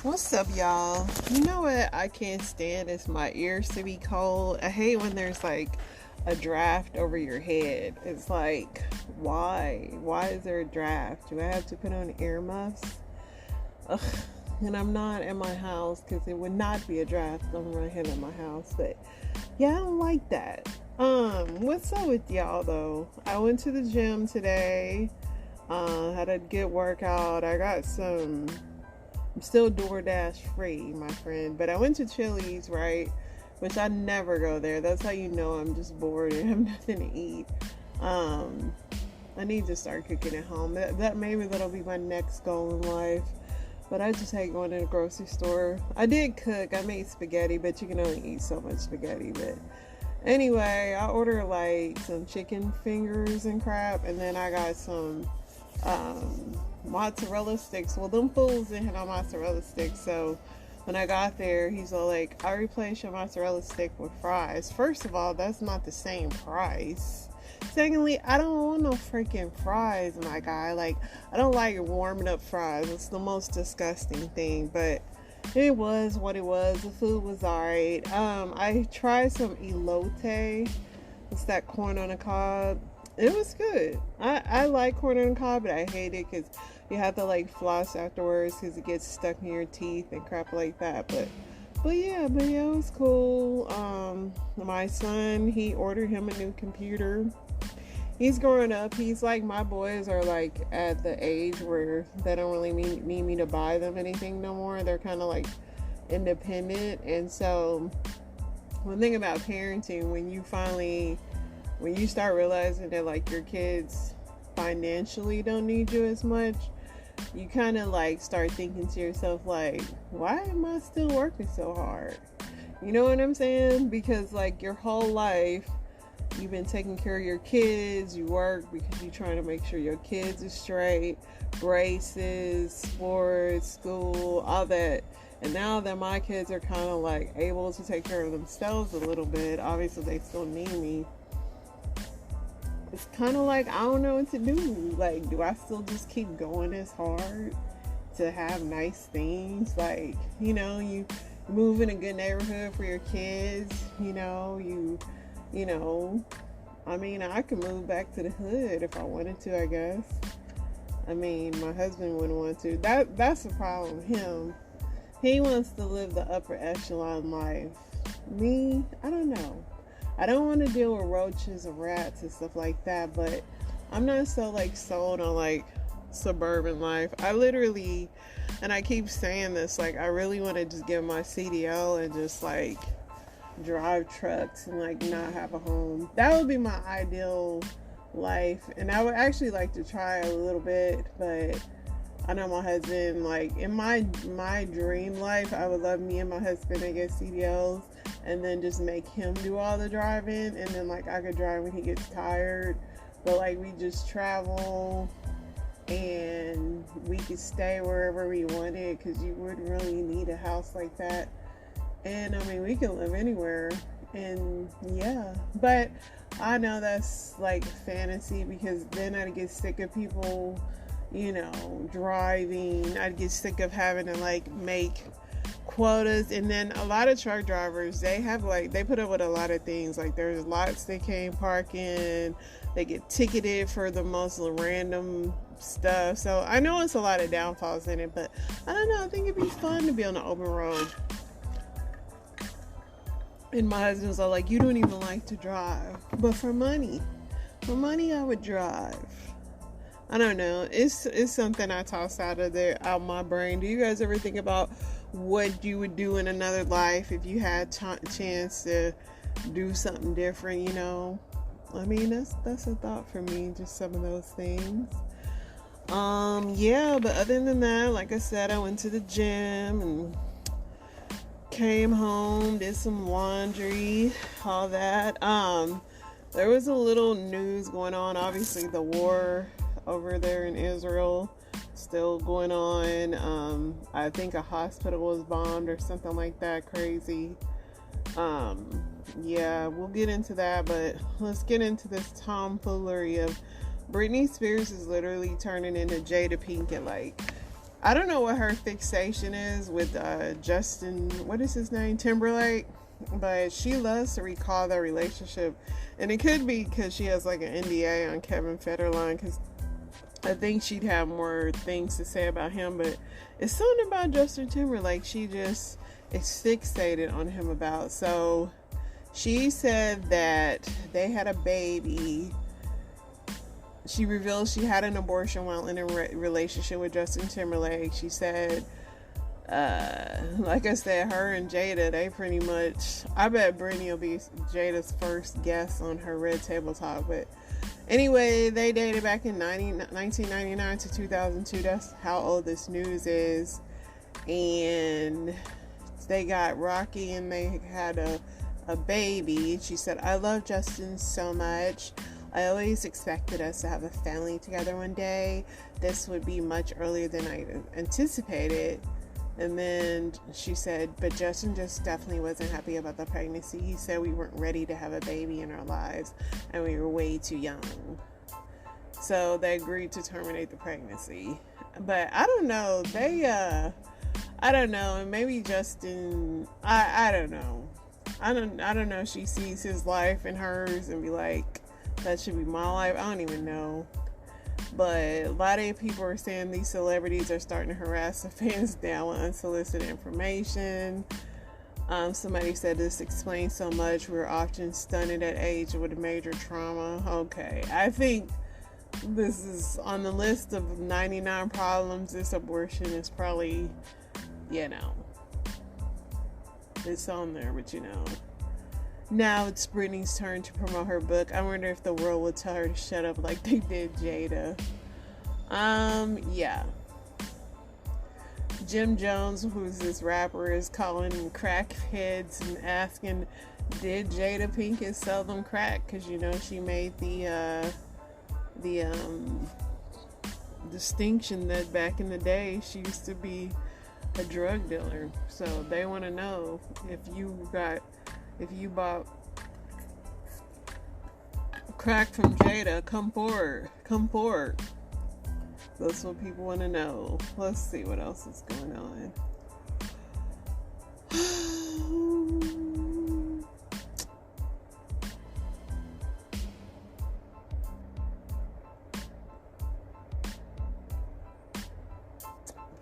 What's up, y'all? You know what I can't stand is my ears to be cold. I hate when there's like a draft over your head. It's like, why? Why is there a draft? Do I have to put on earmuffs? Ugh. And I'm not in my house because it would not be a draft over my head in my house. But yeah, I don't like that. What's up with y'all though? I went to the gym today. Had a good workout. I'm still DoorDash free, my friend. But I went to Chili's, right? Which I never go there. That's how you know I'm just bored and have nothing to eat. I need to start cooking at home. That maybe that'll be my next goal in life. But I just hate going to the grocery store. I did cook. I made spaghetti, but you can only eat so much spaghetti. But anyway, I ordered like some chicken fingers and crap, and then I got some mozzarella sticks. Well, them fools didn't have no mozzarella sticks, so when I got there, he's all like, I replaced your mozzarella stick with fries. First of all, that's not the same price. Secondly, I don't want no freaking fries, my guy. Like, I don't like warming up fries. It's the most disgusting thing, but it was what it was. The food was alright. I tried some elote. It's that corn on the cob. It was good. I like corn on the cob, but I hate it because you have to like floss afterwards because it gets stuck in your teeth and crap like that. But yeah, it was cool. My son, he ordered him a new computer. He's growing up. He's like, my boys are like at the age where they don't really need me to buy them anything no more. They're kind of like independent. And so one thing about parenting, when you start realizing that like your kids financially don't need you as much, you kind of like start thinking to yourself like, why am I still working so hard? You know what I'm saying? Because like your whole life you've been taking care of your kids, you work because you're trying to make sure your kids are straight, braces, sports, school, all that. And now that my kids are kind of like able to take care of themselves a little bit, obviously they still need me. It's kind of like, I don't know what to do. Like, do I still just keep going as hard to have nice things? Like, you move in a good neighborhood for your kids, I mean, I could move back to the hood if I wanted to, I guess. I mean, my husband wouldn't want to. That's the problem with him. He wants to live the upper echelon life. Me, I don't know. I don't want to deal with roaches and rats and stuff like that, but I'm not so like sold on like suburban life. And I keep saying this, like I really want to just get my CDL and just like drive trucks and like not have a home. That would be my ideal life, and I would actually like to try a little bit, but I know my husband, like in my dream life, I would love me and my husband to get CDLs and then just make him do all the driving, and then like I could drive when he gets tired, but like we just travel and we could stay wherever we wanted, because you wouldn't really need a house like that. And I mean, we can live anywhere, and yeah, but I know that's like fantasy, because then I'd get sick of people, driving. I'd get sick of having to like make quotas. And then a lot of truck drivers, they put up with a lot of things. Like there's lots they can't park in. They get ticketed for the most random stuff. So I know it's a lot of downfalls in it, but I don't know. I think it'd be fun to be on the open road. And my husband's all like, you don't even like to drive. But for money, I would drive. I don't know. It's something I toss out my brain. Do you guys ever think about what you would do in another life if you had chance to do something different, I mean, that's a thought for me, just some of those things. Yeah, but other than that, like I said, I went to the gym and came home, did some laundry, all that. There was a little news going on. Obviously, the war over there in Israel still going on. I think a hospital was bombed or something like that. Crazy. Yeah, we'll get into that, but let's get into this tomfoolery of Britney Spears is literally turning into Jada Pinkett. Like, I don't know what her fixation is with Justin, what is his name, Timberlake, but she loves to recall their relationship, and it could be because she has like an NDA on Kevin Federline, because I think she'd have more things to say about him, but it's something about Justin Timberlake she just is fixated on him about. So she said that they had a baby. She revealed she had an abortion while in a relationship with Justin Timberlake. She said, like I said, her and Jada, they pretty much, I bet Brittany will be Jada's first guest on her Red Table Talk. But anyway, they dated back in 1999 to 2002. That's how old this news is. And they got rocky and they had a baby. She said, I love Justin so much. I always expected us to have a family together one day. This would be much earlier than I anticipated. And then she said, but Justin just definitely wasn't happy about the pregnancy. He said we weren't ready to have a baby in our lives and we were way too young. So they agreed to terminate the pregnancy. But I don't know. I don't know. And maybe Justin, I don't know. I don't know if she sees his life and hers and be like, that should be my life. I don't even know. But a lot of people are saying these celebrities are starting to harass the fans down with unsolicited information. Somebody said this explains so much. We're often stunned at age with a major trauma. Okay. I think this is on the list of 99 problems. This abortion is probably, it's on there, but Now it's Britney's turn to promote her book. I wonder if the world will tell her to shut up like they did Jada. Yeah. Jim Jones, who's this rapper, is calling crackheads and asking, did Jada Pinkett sell them crack? Because, she made the distinction that back in the day she used to be a drug dealer. So they want to know if you bought crack from Jada, come forward. That's what people want to know. Let's see what else is going on.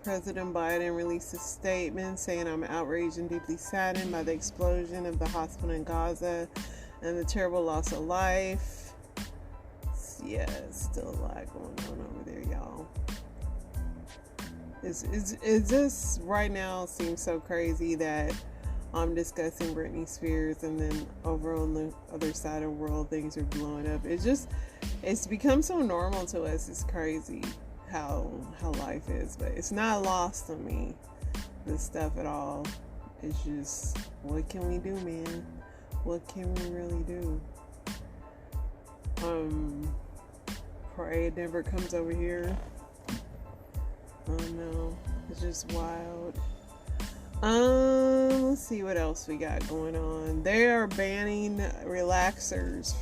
President Biden released a statement saying, I'm outraged and deeply saddened by the explosion of the hospital in Gaza and the terrible loss of life. Yeah, it's still a lot going on over there, y'all. It's just right now seems so crazy that I'm discussing Britney Spears and then over on the other side of the world things are blowing up. It's become so normal to us. It's crazy how life is, but it's not lost on me, this stuff at all. It's just, what can we do, man? What can we really do? Pray it never comes over here. Oh no, it's just wild. Let's see what else we got going on. They are banning relaxers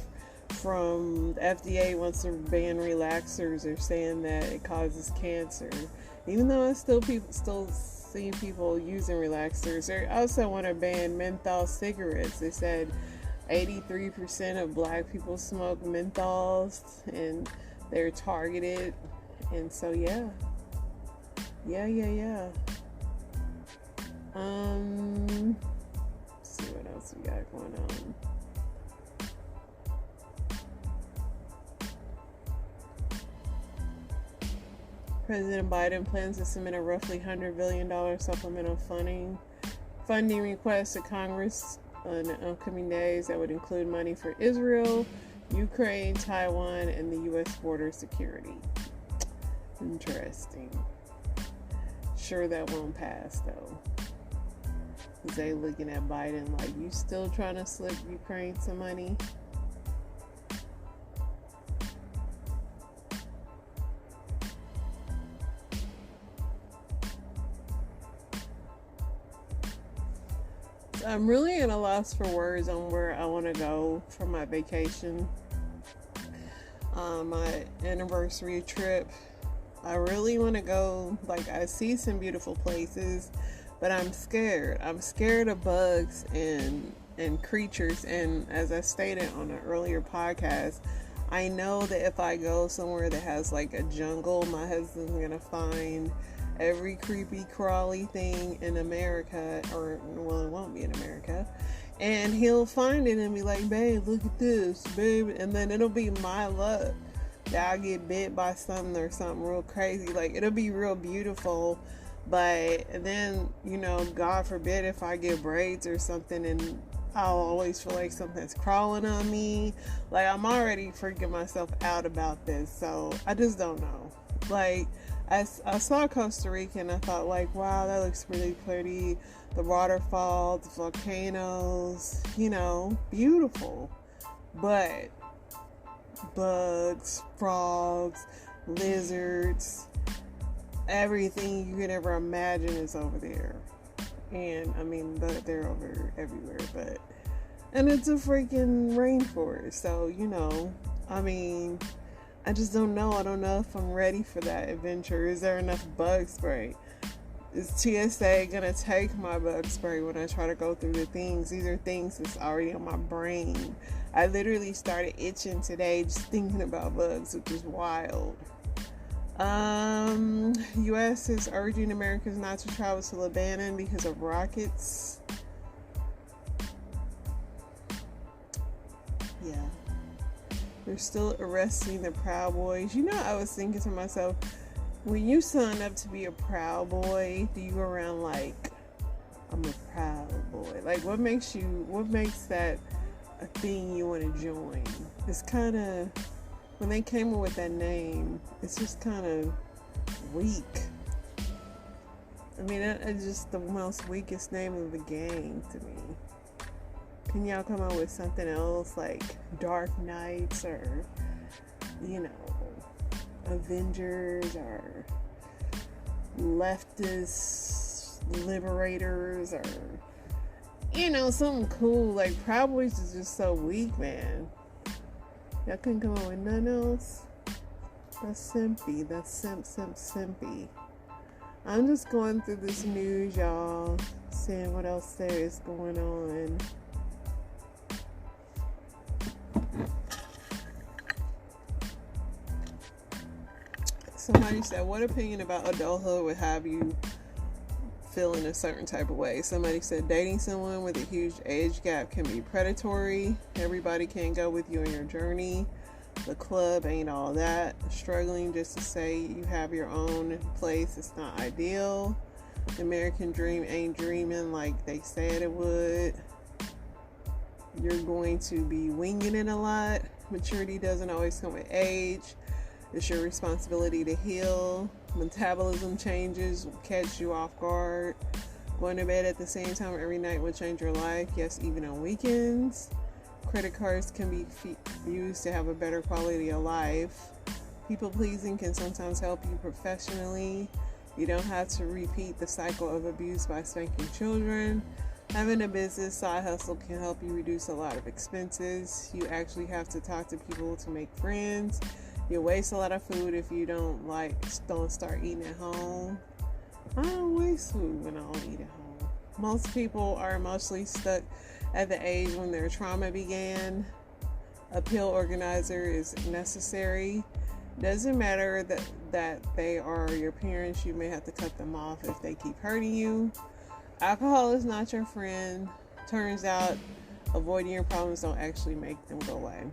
from the FDA wants to ban relaxers. They're saying that it causes cancer, even though I still see people using relaxers. They also want to ban menthol cigarettes. They said 83% of black people smoke menthols and they're targeted, and so yeah. Let's see what else we got going on. President Biden plans to submit a roughly $100 billion supplemental funding request to Congress in the upcoming days that would include money for Israel, Ukraine, Taiwan, and the U.S. border security. Interesting. Sure that won't pass, though. They looking at Biden like, you still trying to slip Ukraine some money? I'm really at a loss for words on where I want to go for my vacation. My anniversary trip I really want to go. Like, I see some beautiful places, but I'm scared. I'm scared of bugs and creatures. And as I stated on an earlier podcast, I know that if I go somewhere that has like a jungle, my husband's gonna find every creepy crawly thing in America, or well, it won't be in America, and he'll find it and be like, babe, look at this, babe, and then it'll be my luck that I get bit by something or something real crazy. Like, it'll be real beautiful, but then, you know, God forbid if I get braids or something, and I'll always feel like something's crawling on me. Like, I'm already freaking myself out about this, so I just don't know. Like, I saw Costa Rica and I thought, like, wow, that looks really pretty. The waterfalls, the volcanoes, you know, beautiful. But bugs, frogs, lizards, everything you could ever imagine is over there. And I mean, they're over everywhere, and it's a freaking rainforest, so, you know, I mean, I just don't know. I don't know if I'm ready for that adventure. Is there enough bug spray? Is TSA gonna take my bug spray when I try to go through the things? These are things that's already on my brain. I literally started itching today just thinking about bugs, which is wild. U.S. is urging Americans not to travel to Lebanon because of rockets. Yeah. They're still arresting the Proud Boys. You know, I was thinking to myself, when you sign up to be a Proud Boy, do you go around like, I'm a Proud Boy? Like, what makes that a thing you want to join? It's kind of, when they came up with that name, it's just kind of weak. I mean, it's just the most weakest name of the gang to me. Can y'all come up with something else, like Dark Knights, or, you know, Avengers, or leftist liberators, or, you know, something cool? Like, Proud Boys is just so weak, man. Y'all couldn't come up with nothing else? That's simpy. That's simpy. I'm just going through this news, y'all, seeing what else there is going on. Somebody said, what opinion about adulthood would have you feeling a certain type of way? Somebody said, dating someone with a huge age gap can be predatory. Everybody can't go with you on your journey. The club ain't all that. Struggling just to say you have your own place, it's not ideal. The American dream ain't dreaming like they said it would. You're going to be winging it a lot. Maturity doesn't always come with age. It's your responsibility to heal. Metabolism changes will catch you off guard. Going to bed at the same time every night will change your life. Yes, even on weekends. Credit cards can be used to have a better quality of life. People pleasing can sometimes help you professionally. You don't have to repeat the cycle of abuse by spanking children. Having a business side hustle can help you reduce a lot of expenses. You actually have to talk to people to make friends. You waste a lot of food if you don't start eating at home. I don't waste food when I don't eat at home. Most people are emotionally stuck at the age when their trauma began. A pill organizer is necessary. Doesn't matter that they are your parents. You may have to cut them off if they keep hurting you. Alcohol is not your friend. Turns out avoiding your problems don't actually make them go away.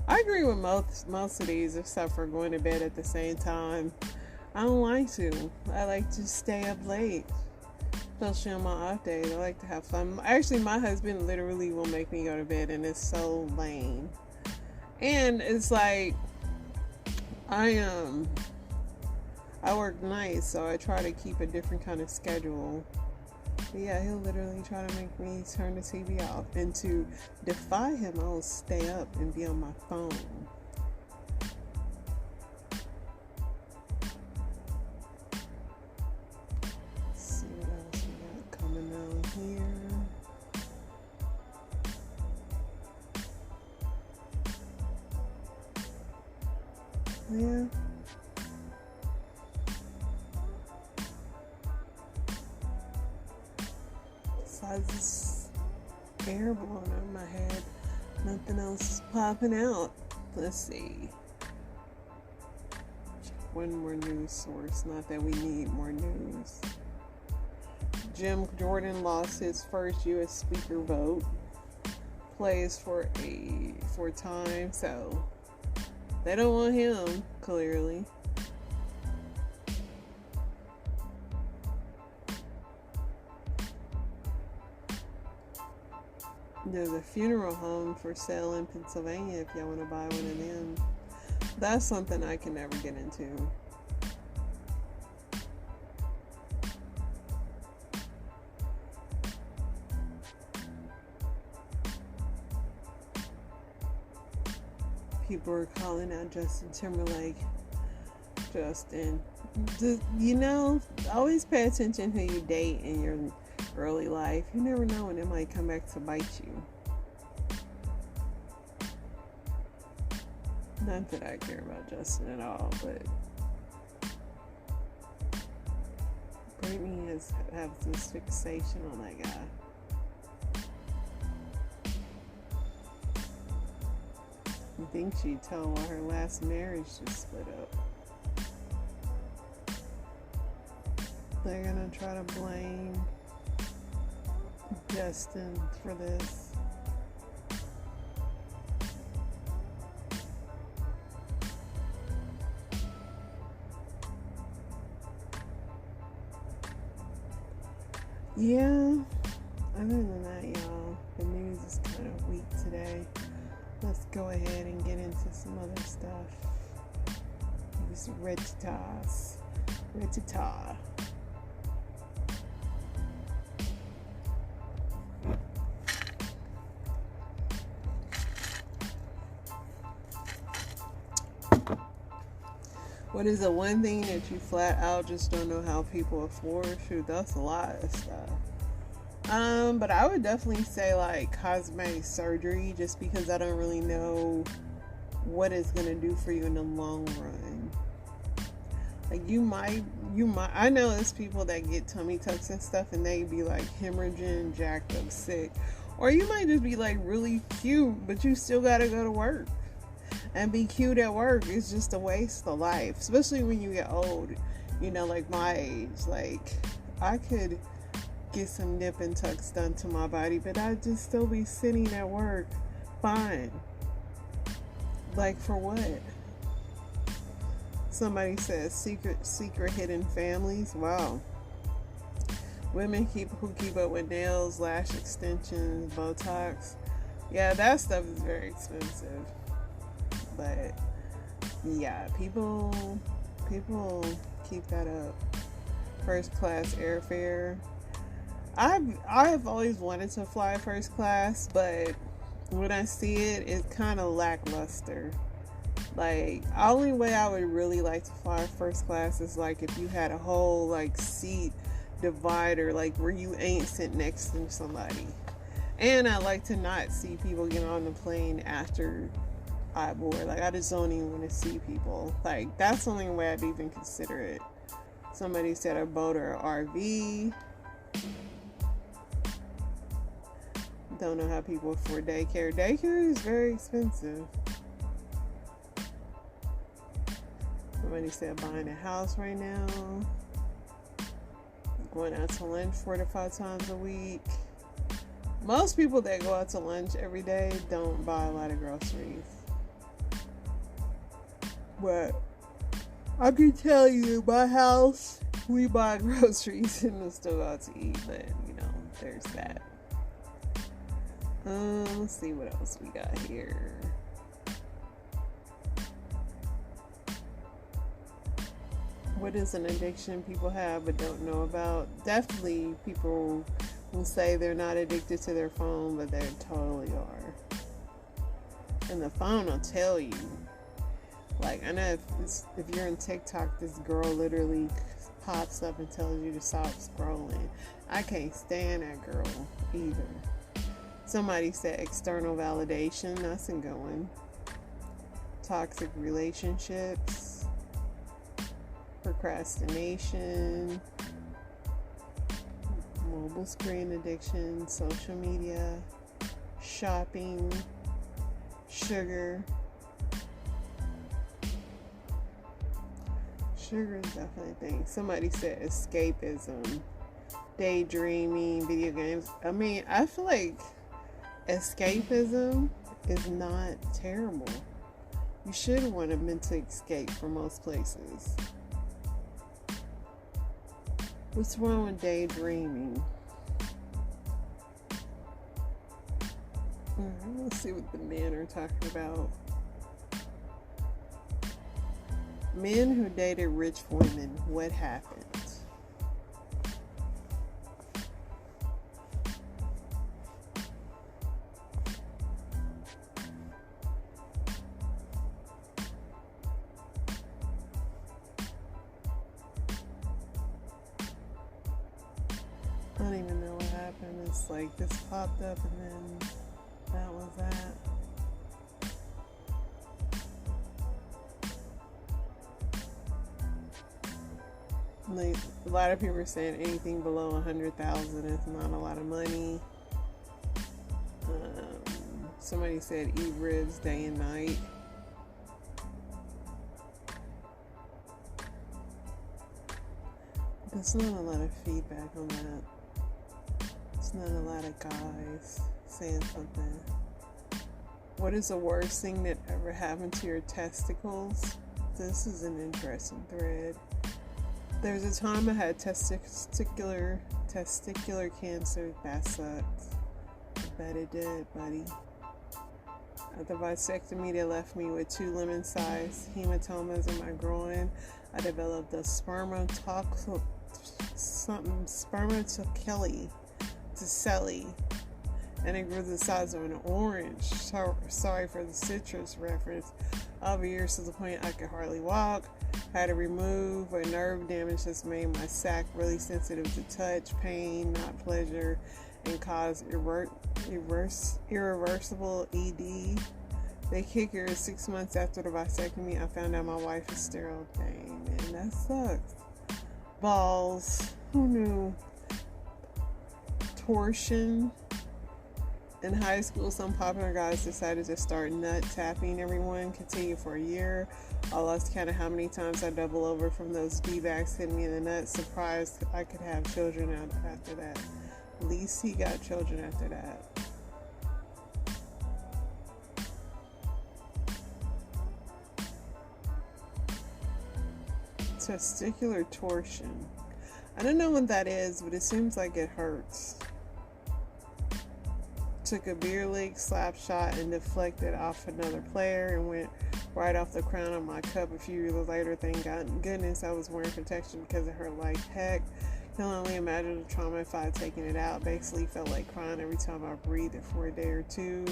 I agree with most of these, except for going to bed at the same time. I don't like to. I like to stay up late, especially on my off days. I like to have fun. Actually, my husband literally will make me go to bed, and it's so lame. And it's like, I work nights, so I try to keep a different kind of schedule. But yeah, he'll literally try to make me turn the TV off. And to defy him, I'll stay up and be on my phone. Let's see what else we got coming down here. Yeah. has this air blowing over my head. Nothing else is popping out. Let's see. One more news source. Not that we need more news. Jim Jordan lost his first U.S. Speaker vote. Plays for time, so they don't want him, clearly. There's a funeral home for sale in Pennsylvania if y'all want to buy one of them. That's something I can never get into. People are calling out Justin Timberlake. Justin, always pay attention who you date in your early life. You never know when it might come back to bite you. Not that I care about Justin at all, but Brittany has this fixation on that guy. I think she'd tell why her last marriage just split up. They're gonna try to blame Justin for this. Yeah, other than that, y'all, the news is kind of weak today. Let's go ahead and get into some other stuff. It's ready to toss. What is the one thing that you flat out just don't know how people afford? Shoot, that's a lot of stuff. But I would definitely say like cosmetic surgery, just because I don't really know what it's gonna do for you in the long run. Like you might. I know there's people that get tummy tucks and stuff, and they be like hemorrhaging, jacked up, sick, or you might just be like really cute, but you still gotta go to work. And be cute at work is just a waste of life, especially when you get old. Like my age. Like, I could get some nip and tucks done to my body, but I'd just still be sitting at work fine. Like, for what? Somebody says secret hidden families. Wow. Women who keep up with nails, lash extensions, Botox. Yeah, that stuff is very expensive. But yeah, people keep that up. First class airfare. I've always wanted to fly first class, but when I see it, it's kind of lackluster. Like, the only way I would really like to fly first class is like if you had a whole like seat divider, like where you ain't sitting next to somebody. And I like to not see people get on the plane after I board. Like, I just don't even want to see people. Like, that's the only way I'd even consider it. Somebody said a boat or an RV. Don't know how people afford daycare. Daycare is very expensive. Somebody said buying a house right now. Going out to lunch 4 to 5 times a week. Most people that go out to lunch every day don't buy a lot of groceries. But I can tell you, my house, we buy groceries and we still go out to eat. But, there's that. Let's see what else we got here. What is an addiction people have but don't know about? Definitely people will say they're not addicted to their phone, but they totally are. And the phone will tell you. Like, I know if you're in TikTok, this girl literally pops up and tells you to stop scrolling. I can't stand that girl either. Somebody said external validation. That's a good one. Toxic relationships. Procrastination. mobile screen addiction, social media, shopping, sugar. Sugar is definitely a thing. Somebody said escapism, daydreaming, video games. I mean, I feel like escapism is not terrible. You should want a mental escape from most places. What's wrong with daydreaming? Let's see what the men are talking about. Men who dated rich women, what happened? I don't even know what happened. It's like this popped up and then that was that. Like, a lot of people are saying anything below 100,000 is not a lot of money. Somebody said eat ribs day and night. There's not a lot of feedback on that. It's not a lot of guys saying something. What is the worst thing that ever happened to your testicles? This is an interesting thread. There's a time I had testicular cancer. That sucked. I bet it did, buddy. The vasectomy that left me with 2 lemon-sized hematomas in my groin. I developed a spermatocyli, and it grew the size of an orange. Sorry for the citrus reference. Over years to the point I could hardly walk. Had to remove a nerve damage that's made my sac really sensitive to touch, pain, not pleasure, and caused irreversible ED. The kicker is 6 months after the vasectomy, I found out my wife is sterile. Dang, man, that sucks. Balls. Who knew? Torsion. In high school, some popular guys decided to start nut tapping everyone. Continued for a year. I lost count of how many times I double over from those D-bags hitting me in the nuts. Surprised I could have children after that. At least he got children after that. Testicular torsion. I don't know what that is, but it seems like it hurts. Took a beer league slap shot and deflected off another player and went right off the crown of my cup a few years later. Thank goodness I was wearing protection because it hurt like heck. Can only imagine the trauma if I had taken it out. Basically felt like crying every time I breathed it for a day or two.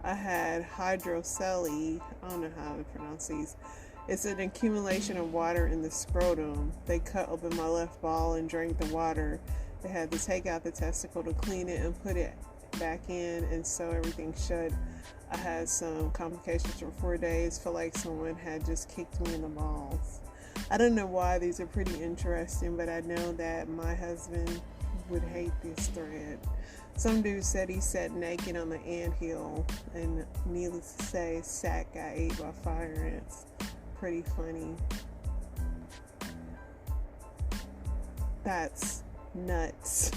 I had hydrocele. I don't know how to pronounce these. It's an accumulation of water in the scrotum. They cut open my left ball and drank the water. They had to take out the testicle to clean it and put it back in and sew everything shut. I had some complications for 4 days. Felt like someone had just kicked me in the balls. I don't know why. These are pretty interesting, but I know that my husband would hate this thread. Some dude said he sat naked on the anthill, and needless to say, his sack got ate by fire ants. Pretty funny. That's nuts.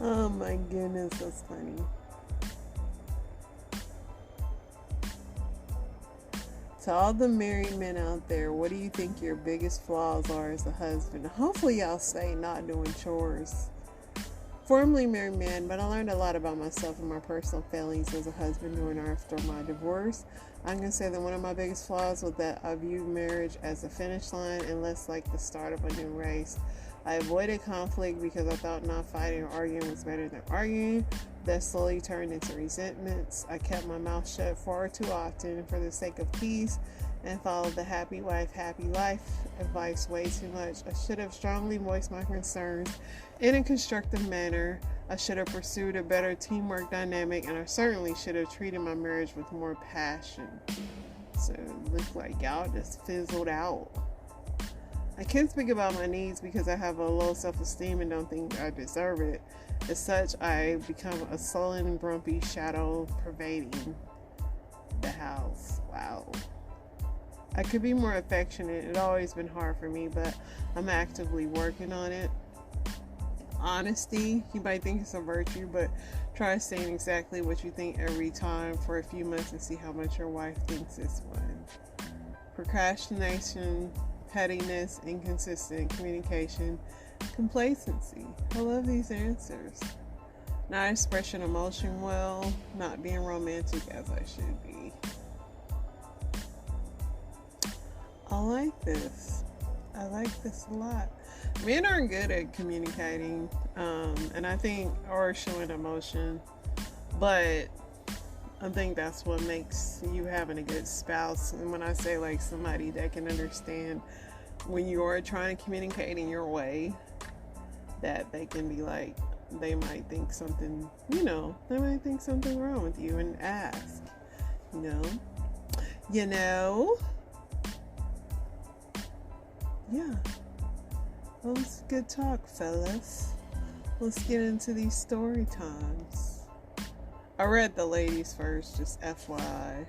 Oh my goodness, that's funny. To all the married men out there, what do you think your biggest flaws are as a husband? Hopefully y'all say not doing chores. Formerly married man, but I learned a lot about myself and my personal failings as a husband during or after my divorce. I'm going to say that one of my biggest flaws was that I viewed marriage as a finish line and less like the start of a new race. I avoided conflict because I thought not fighting or arguing was better than arguing. That slowly turned into resentments. I kept my mouth shut far too often for the sake of peace and followed the happy wife, happy life advice way too much. I should have strongly voiced my concerns in a constructive manner. I should have pursued a better teamwork dynamic, and I certainly should have treated my marriage with more passion. So it looked like y'all just fizzled out. I can't speak about my needs because I have a low self-esteem and don't think I deserve it. As such, I become a sullen, grumpy shadow pervading the house. Wow. I could be more affectionate. It's always been hard for me, but I'm actively working on it. Honesty, you might think it's a virtue, but try saying exactly what you think every time for a few months and see how much your wife thinks it's one. Procrastination, pettiness, inconsistent communication, complacency. I love these answers. Not expressing emotion well, not being romantic as I should be. I like this. I like this a lot. Men aren't good at communicating, and I think, or showing emotion, but I think that's what makes you having a good spouse. And when I say like somebody that can understand when you are trying to communicate in your way, that they can be like, they might think something, they might think something wrong with you and ask, yeah. Well, it's good talk, fellas. Let's get into these story times. I read the ladies first, just FYI.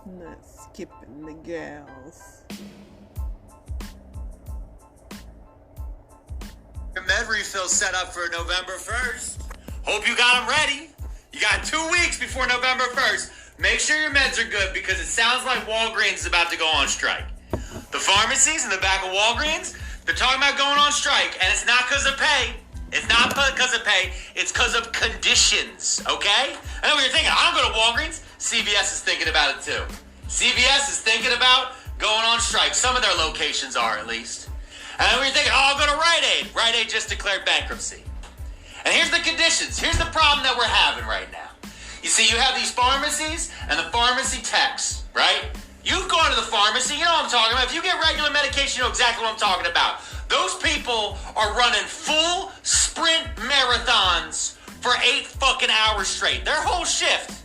I'm not skipping the gals. Your med refill set up for November 1st. Hope you got them ready. You got 2 weeks before November 1st. Make sure your meds are good because it sounds like Walgreens is about to go on strike. The pharmacies in the back of Walgreens, they're talking about going on strike, and it's not because of pay. It's not because of pay. It's because of conditions, okay? I know what you're thinking. I don't go to Walgreens. CVS is thinking about it too. CVS is thinking about going on strike. Some of their locations are, at least. And I know what you're thinking. Oh, I'll go to Rite Aid. Rite Aid just declared bankruptcy. And here's the conditions. Here's the problem that we're having right now. You see, you have these pharmacies and the pharmacy techs, right? You've gone to the pharmacy, you know what I'm talking about. If you get regular medication, you know exactly what I'm talking about. Those people are running full sprint marathons for 8 fucking hours straight. Their whole shift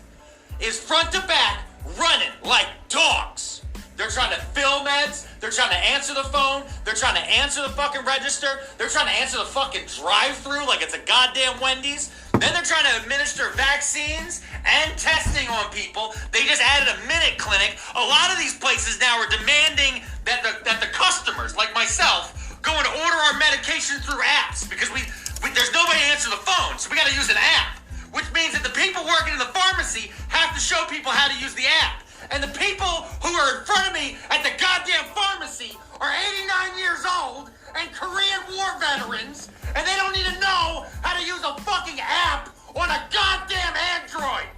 is front to back running like dogs. They're trying to fill meds. They're trying to answer the phone. They're trying to answer the fucking register. They're trying to answer the fucking drive-thru like it's a goddamn Wendy's. Then they're trying to administer vaccines and testing on people. They just added a minute clinic. A lot of these places now are demanding that the customers, like myself, go and order our medication through apps because we there's nobody to answer the phone, so we got to use an app. Which means that the people working in the pharmacy have to show people how to use the app. And the people who are in front of me at the goddamn pharmacy are 89 years old and Korean War veterans, and they don't even know how to use a fucking app on a goddamn Android.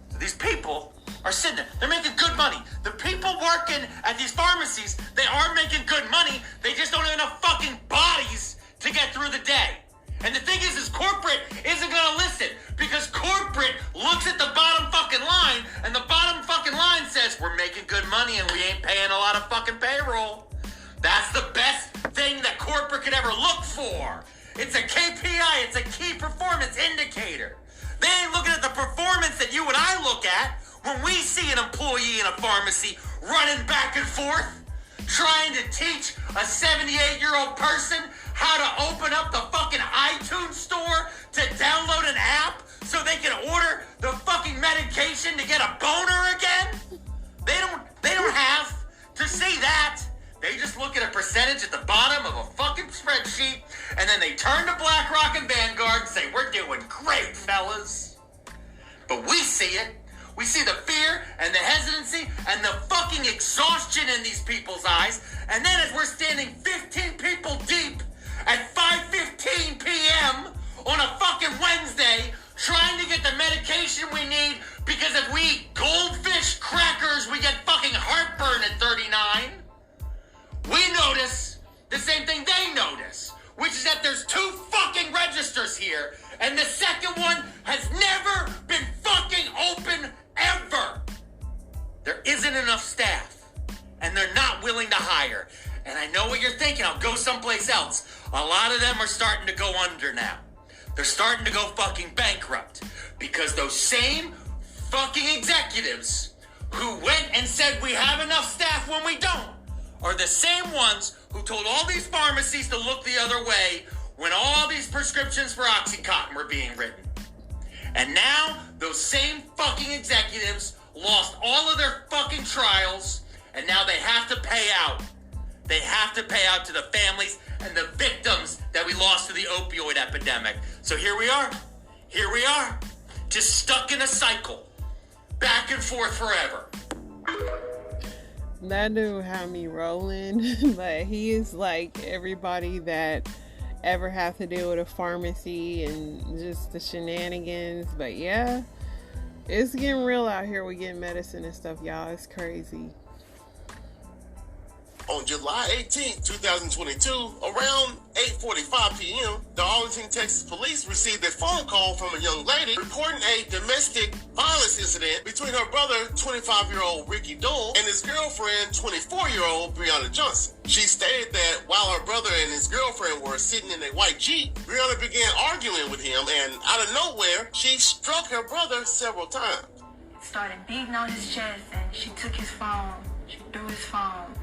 So these people are sitting there. They're making good money. The people working at these pharmacies, they are making good money. They just don't have enough fucking bodies to get through the day. And the thing is corporate isn't going to listen because corporate looks at the bottom fucking line and the bottom fucking line says, we're making good money and we ain't paying a lot of fucking payroll. That's the best thing that corporate could ever look for. It's a KPI. It's a key performance indicator. They ain't looking at the performance that you and I look at when we see an employee in a pharmacy running back and forth, trying to teach a 78-year-old person how to open up the fucking iTunes store to download an app so they can order the fucking medication to get a boner again? They don't have to see that. They just look at a percentage at the bottom of a fucking spreadsheet, and then they turn to BlackRock and Vanguard and say, we're doing great, fellas. But we see it. We see the fear and the hesitancy and the fucking exhaustion in these people's eyes. And then as we're standing 15 people deep at 5:15 p.m. on a fucking Wednesday trying to get the medication we need because if we eat goldfish crackers, we get fucking heartburn at 39. We notice the same thing they notice, which is that there's 2 fucking registers here, and the second one has never been fucking open ever. There isn't enough staff, and they're not willing to hire. And I know what you're thinking. I'll go someplace else. A lot of them are starting to go under now. They're starting to go fucking bankrupt because those same fucking executives who went and said we have enough staff when we don't are the same ones who told all these pharmacies to look the other way when all these prescriptions for OxyContin were being written. And now those same fucking executives lost all of their fucking trials, and now they have to pay out. They have to pay out to the families and the victims that we lost to the opioid epidemic. So here we are. Here we are. Just stuck in a cycle. Back and forth forever. That dude had me rolling, but he is like everybody that ever have to deal with a pharmacy and just the shenanigans. But yeah, it's getting real out here with getting medicine and stuff, y'all. It's crazy. On July 18, 2022, around 8:45 p.m., the Arlington, Texas police received a phone call from a young lady reporting a domestic violence incident between her brother, 25-year-old Ricky Dole, and his girlfriend, 24-year-old Brianna Johnson. She stated that while her brother and his girlfriend were sitting in a white Jeep, Brianna began arguing with him, and out of nowhere, she struck her brother several times. Started beating on his chest, and she took his phone. She threw his phone.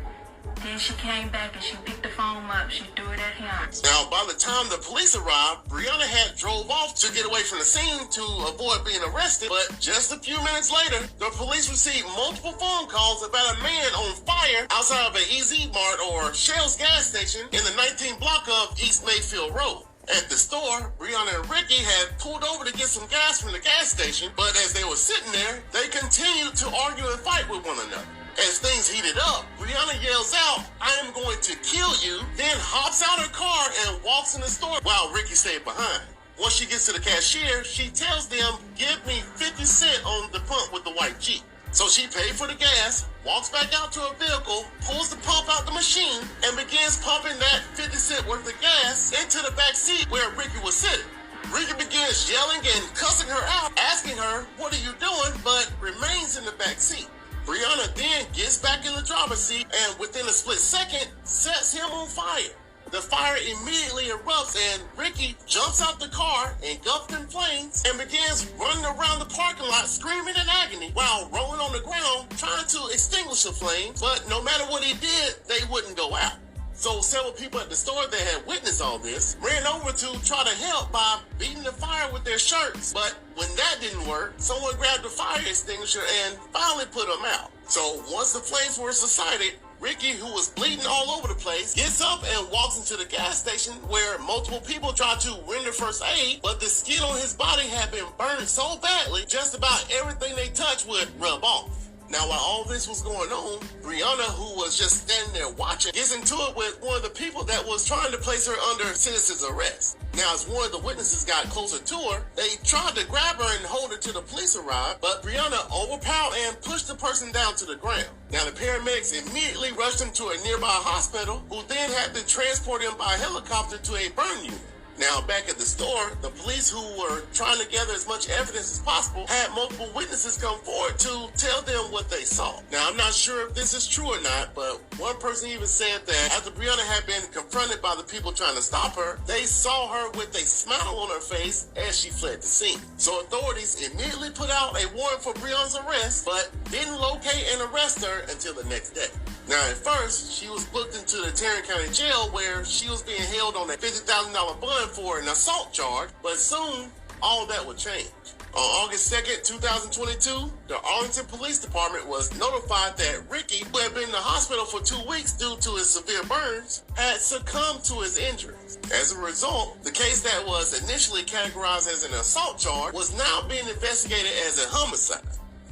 Then she came back and she picked the phone up. She threw it at him. Now, by the time the police arrived, Brianna had drove off to get away from the scene to avoid being arrested. But just a few minutes later, the police received multiple phone calls about a man on fire outside of an EZ Mart or Shell's gas station in the 19th block of East Mayfield Road. At the store, Brianna and Ricky had pulled over to get some gas from the gas station, but as they were sitting there, they continued to argue and fight with one another. As things heated up, Brianna yells out, "I am going to kill you," then hops out her car and walks in the store while Ricky stayed behind. Once she gets to the cashier, she tells them, "Give me 50 cents on the pump with the white Jeep." So she paid for the gas, walks back out to her vehicle, pulls the pump out the machine, and begins pumping that 50 cent worth of gas into the back seat where Ricky was sitting. Ricky begins yelling and cussing her out, asking her, "What are you doing?" but remains in the back seat. Brianna then gets back in the driver's seat and within a split second sets him on fire. The fire immediately erupts and Ricky jumps out the car engulfed in flames and begins running around the parking lot screaming in agony while rolling on the ground trying to extinguish the flames, but no matter what he did, they wouldn't go out. So several people at the store that had witnessed all this ran over to try to help by beating the fire with their shirts. But when that didn't work, someone grabbed the fire extinguisher and finally put them out. So once the flames were subsided, Ricky, who was bleeding all over the place, gets up and walks into the gas station where multiple people tried to render first aid, but the skin on his body had been burned so badly, just about everything they touched would rub off. Now, while all this was going on, Brianna, who was just standing there watching, gets into it with one of the people that was trying to place her under citizen's arrest. Now, as one of the witnesses got closer to her, they tried to grab her and hold her till the police arrived, but Brianna overpowered and pushed the person down to the ground. Now, the paramedics immediately rushed him to a nearby hospital, who then had to transport him by helicopter to a burn unit. Now, back at the store, the police, who were trying to gather as much evidence as possible, had multiple witnesses come forward to tell them what they saw. Now, I'm not sure if this is true or not, but one person even said that after Brianna had been confronted by the people trying to stop her, they saw her with a smile on her face as she fled the scene. So authorities immediately put out a warrant for Brianna's arrest, but didn't locate and arrest her until the next day. Now, at first, she was booked into the Tarrant County Jail where she was being held on a $50,000 bond for an assault charge, but soon, all that would change. On August 2nd, 2022, the Arlington Police Department was notified that Ricky, who had been in the hospital for 2 weeks due to his severe burns, had succumbed to his injuries. As a result, the case that was initially categorized as an assault charge was now being investigated as a homicide.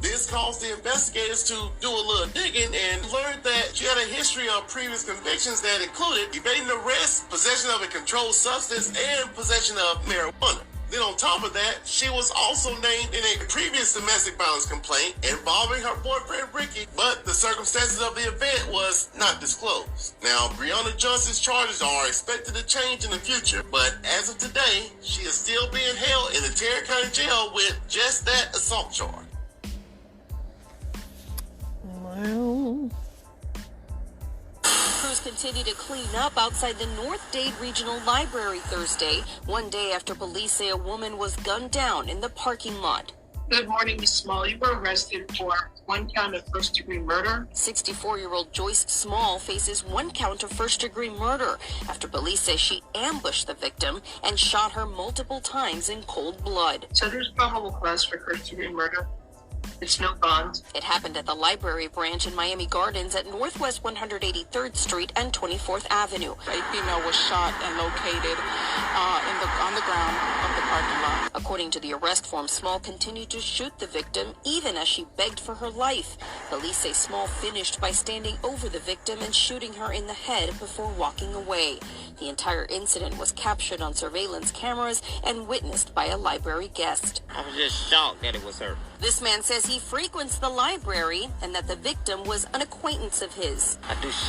This caused the investigators to do a little digging and learned that she had a history of previous convictions that included evading arrest, possession of a controlled substance, and possession of marijuana. Then on top of that, she was also named in a previous domestic violence complaint involving her boyfriend Ricky, but the circumstances of the event was not disclosed. Now, Brianna Johnson's charges are expected to change in the future, but as of today, she is still being held in the Tarrant County Jail with just that assault charge. Well, crews continue to clean up outside the North Dade Regional Library Thursday, one day after police say a woman was gunned down in the parking lot. Good morning, Ms. Small. You were arrested for one count of first-degree murder. 64-year-old Joyce Small faces one count of first-degree murder after police say she ambushed the victim and shot her multiple times in cold blood. So there's probable cause for first-degree murder. It's no bond. It happened at the library branch in Miami Gardens at Northwest 183rd Street and 24th Avenue. A female was shot and located on the ground of the parking lot. According to the arrest form, Small continued to shoot the victim even as she begged for her life. Police say Small finished by standing over the victim and shooting her in the head before walking away. The entire incident was captured on surveillance cameras and witnessed by a library guest. I was just shocked that it was her. This man says he frequents the library and that the victim was an acquaintance of his.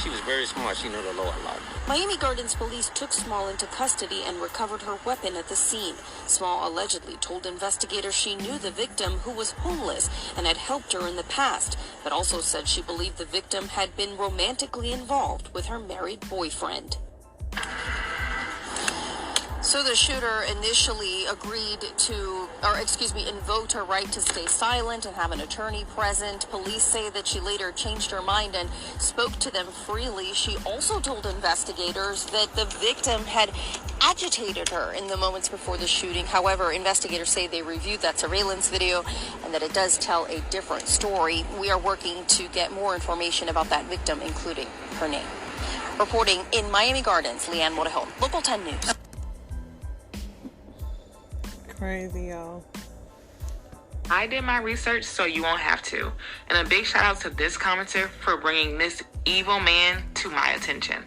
She was very smart. She knew the law a lot. Miami Gardens police took Small into custody and recovered her weapon at the scene. Small allegedly told investigators she knew the victim, who was homeless and had helped her in the past, but also said she believed the victim had been romantically involved with her married boyfriend. So the shooter initially invoked her right to stay silent and have an attorney present. Police say that she later changed her mind and spoke to them freely. She also told investigators that the victim had agitated her in the moments before the shooting. However, investigators say they reviewed that surveillance video and that it does tell a different story. We are working to get more information about that victim, including her name. Reporting in Miami Gardens, Leanne Morejon, Local 10 News. Crazy, y'all. I did my research so you won't have to. And a big shout out to this commenter for bringing this evil man to my attention.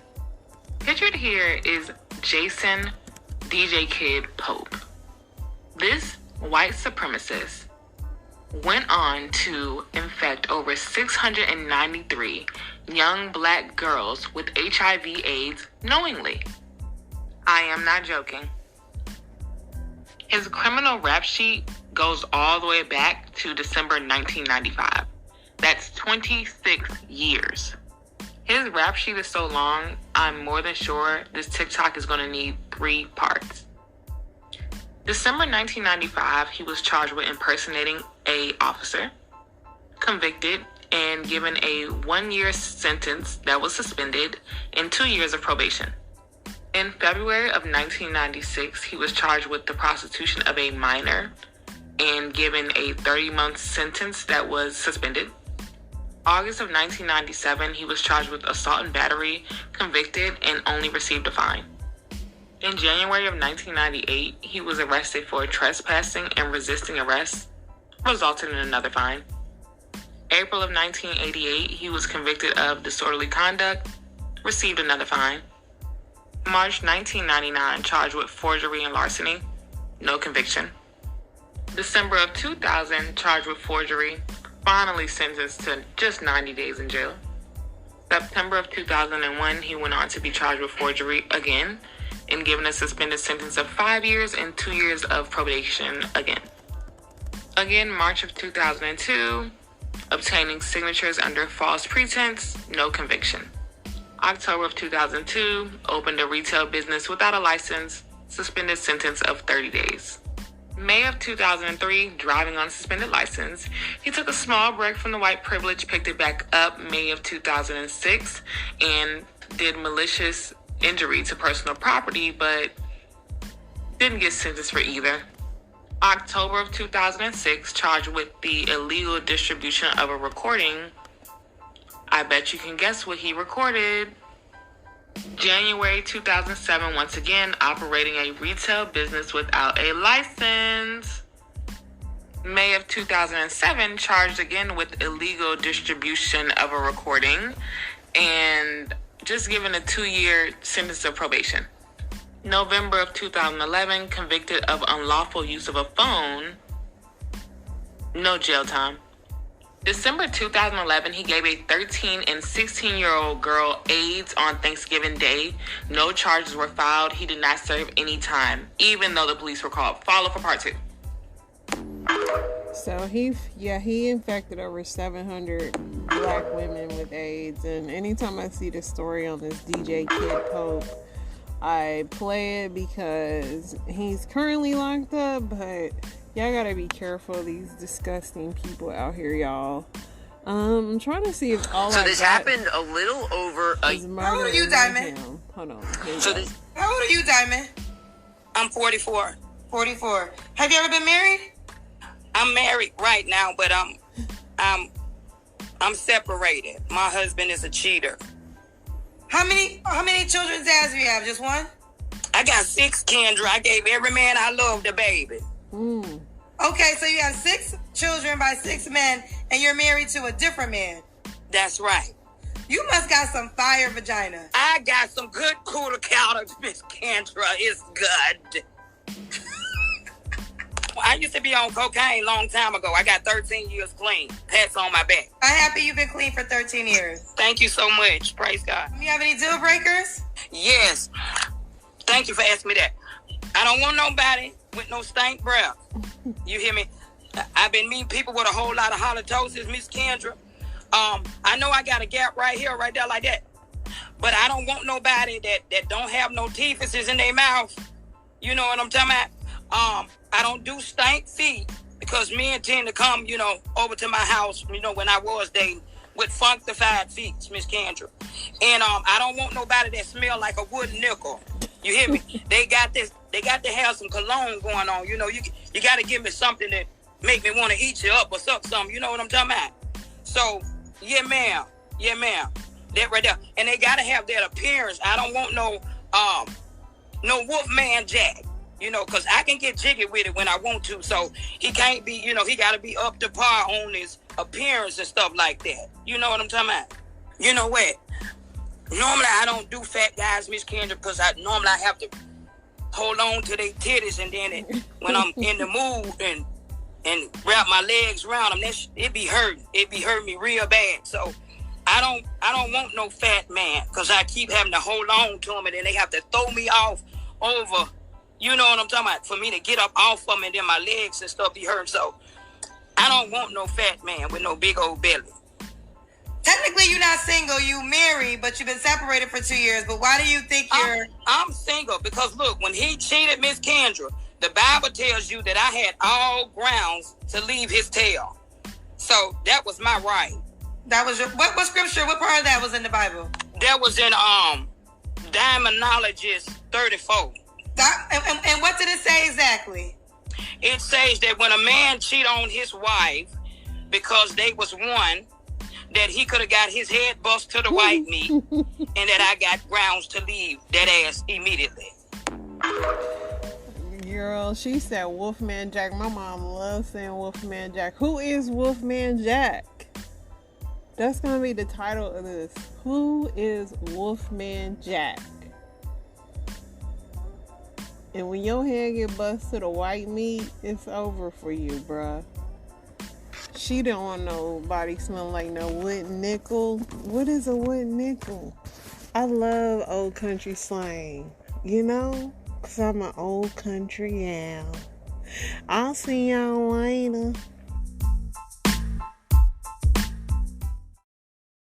Pictured here is Jason DJ Kid Pope. This white supremacist went on to infect over 693 young black girls with HIV/AIDS knowingly. I am not joking. His criminal rap sheet goes all the way back to December 1995. That's 26 years. His rap sheet is so long, I'm more than sure this TikTok is going to need 3 parts. December 1995, he was charged with impersonating an officer, convicted, and given a 1-year sentence that was suspended and 2 years of probation. In February of 1996, he was charged with the prostitution of a minor and given a 30-month sentence that was suspended. August of 1997, he was charged with assault and battery, convicted, and only received a fine. In January of 1998, he was arrested for trespassing and resisting arrest, resulting in another fine. April of 1988, he was convicted of disorderly conduct, received another fine. March 1999, charged with forgery and larceny, no conviction. December of 2000, charged with forgery, finally sentenced to just 90 days in jail. September of 2001, he went on to be charged with forgery again and given a suspended sentence of 5 years and 2 years of probation again. Again, March of 2002, obtaining signatures under false pretense, no conviction. October of 2002, opened a retail business without a license, suspended sentence of 30 days. May of 2003, driving on suspended license. He took a small break from the white privilege, picked it back up May of 2006, and did malicious injury to personal property, but didn't get sentenced for either. October of 2006, charged with the illegal distribution of a recording. I bet you can guess what he recorded. January 2007, once again, operating a retail business without a license. May of 2007, charged again with illegal distribution of a recording and just given a 2-year sentence of probation. November of 2011, convicted of unlawful use of a phone, no jail time. December 2011, he gave a 13 and 16-year-old girl AIDS on Thanksgiving Day. No charges were filed. He did not serve any time, even though the police were called. Follow for part 2. So he infected over 700 black women with AIDS. And anytime I see this story on this DJ Kid Pope, I play it because he's currently locked up, but y'all gotta be careful of these disgusting people out here, y'all. I'm trying to see if all so this happened a little over a... How old are you, Diamond? Hold on. How old are you, Diamond? I'm 44. 44. Have you ever been married? I'm married right now, but I'm separated. My husband is a cheater. How many children's dads do you have? Just one? I got 6, Kendra. I gave every man I loved a baby. Okay, so you have 6 children by 6 men, and you're married to a different man. That's right. You must got some fire vagina. I got some good cooler counters, Miss Kendra. It's good. I used to be on cocaine a long time ago. I got 13 years clean. Pats on my back. I'm happy you've been clean for 13 years. Thank you so much. Praise God. You have any deal breakers? Yes. Thank you for asking me that. I don't want nobody with no stank breath. You hear me? I've been meeting people with a whole lot of halitosis, Miss Kendra. I know I got a gap right here, right there, like that. But I don't want nobody that don't have no teeth in their mouth. You know what I'm talking about? I don't do stank feet because men tend to come, over to my house, when I was dating with funkified feet, Miss Kendra. And I don't want nobody that smell like a wooden nickel. You hear me? They got to have some cologne going on. You got to give me something that make me want to eat you up or something. You know what I'm talking about? So, yeah, ma'am. That right there. And they got to have that appearance. I don't want no Wolfman Jack. Because I can get jiggy with it when I want to. So he can't be, he got to be up to par on his appearance and stuff like that. You know what I'm talking about? You know what? Normally I don't do fat guys, Miss Kendra, because I have to hold on to their titties, and then when I'm in the mood and wrap my legs around them, it be hurting. It be hurting me real bad. So I don't want no fat man, because I keep having to hold on to them, and then they have to throw me off over. You know what I'm talking about? For me to get up off of them, and then my legs and stuff be hurting. So I don't want no fat man with no big old belly. Technically, you're not single. You married, but you've been separated for 2 years. But why do you think you're... I'm single because, look, when he cheated Miss Kendra, the Bible tells you that I had all grounds to leave his tail. So that was my right. That was your... What scripture, what part of that was in the Bible? That was in Demonologist 34. And what did it say exactly? It says that when a man cheat on his wife because they was one, that he could have got his head bust to the white meat, and that I got grounds to leave that ass immediately. Girl, she said Wolfman Jack. My mom loves saying Wolfman Jack. Who is Wolfman Jack? That's gonna be the title of this. Who is Wolfman Jack? And when your head get bust to the white meat, it's over for you, bruh. She don't want nobody smelling like no wood nickel. What is a wood nickel? I love old country slang, because I'm an old country gal. I'll see y'all later.